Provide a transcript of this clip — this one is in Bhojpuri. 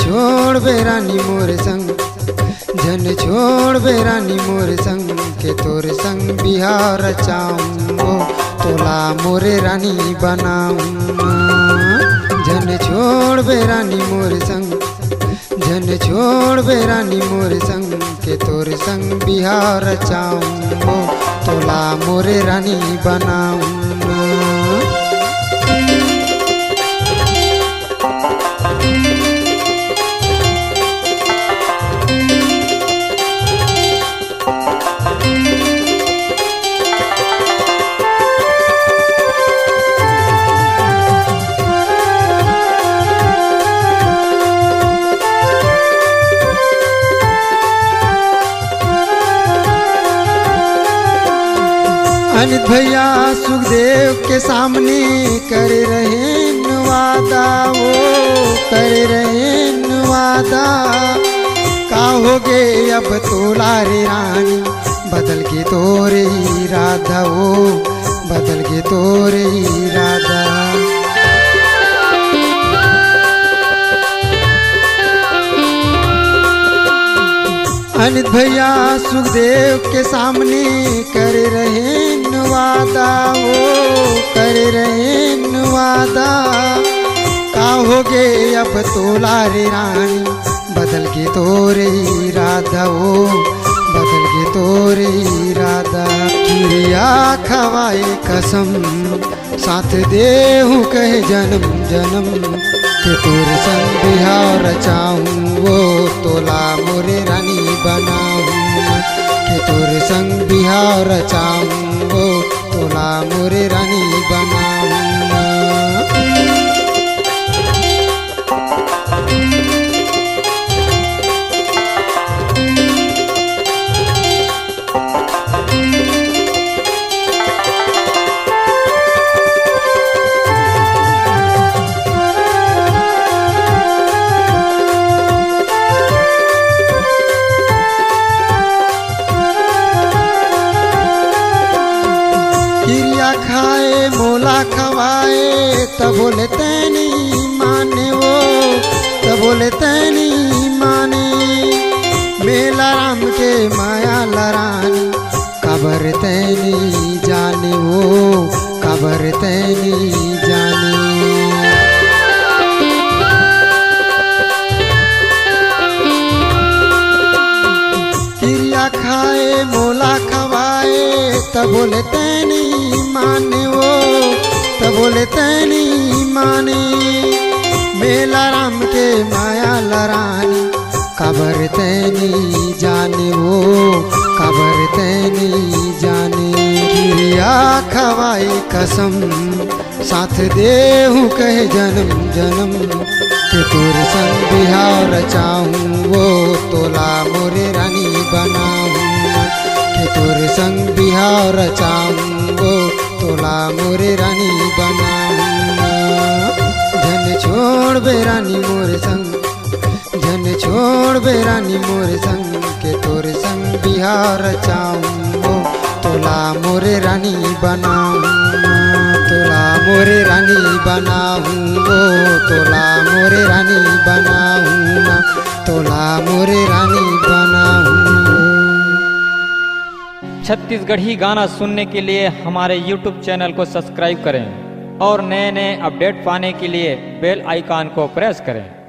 छोड़ बेरानी मोर संग, जन छोड़ बेरानी मोर संग, के तोर संग बिहार रचाऊं तोला मोरे रानी बनाऊं। जन छोड़ बेरानी मोर संग, जन छोड़ बेरानी मोर संग, के तोर संग बिहार रचाऊं तोला मोरे रानी बनाऊं। अनित भैया सुखदेव के सामने कर रहे वादा, वो कर रहे वादा, का हो गे अब तोला रे रानी, बदल के तोरे इरादा, वो बदल के तोरे इरादा। अनित भैया सुखदेव के सामने कर रहे वादा, वो कर रहे वादा, का हो गे अब तोला रे रानी, बदल के तोरे इरादा, वो बदल के तोरे इरादा। किरिया खवाए कसम साथ देहूँ कहे जन्म जन्म, के तोर संग बिहार रचाऊं वो तोला मोरे रानी बनाऊं। के तोर संग बिहार रचाऊं वो तोला मोरे रानी बनाऊं। खाए मोला खवाए तब बोले तैनी माने, वो तब बोले तैनी माने, मेला राम के माया लरानी, कबर तैनी जाने, वो कबर तैनी जाने। किरिया खाए मोला खवाए तब बोले तैनी माने, वो तब बोले तैनी माने, मेला राम के माया लरानी, कबर तैनी जाने, वो कबर तैनी जाने। किरिया खवाए कसम साथ देहूँ कहे जन्म जन्म, के तोर संग बिहार रचाऊं वो तोला मोरे रानी बनाऊं। के तोर संग बिहार रचाऊं वो तोला मोरे रानी बनाऊं। जन छोड़ बेरानी मोर संग, जन छोड़ बेरानी मोर संग, के तोर संग बिहार रचाऊं वो तोला मोरे रानी बनाऊं। तोला मोरे रानी बनाऊं वो तोला मोरे रानी बनाऊं। तोला मोरे रानी बनाऊं। छत्तीसगढ़ी गाना सुनने के लिए हमारे YouTube चैनल को सब्सक्राइब करें और नए नए अपडेट पाने के लिए बेल आइकॉन को प्रेस करें।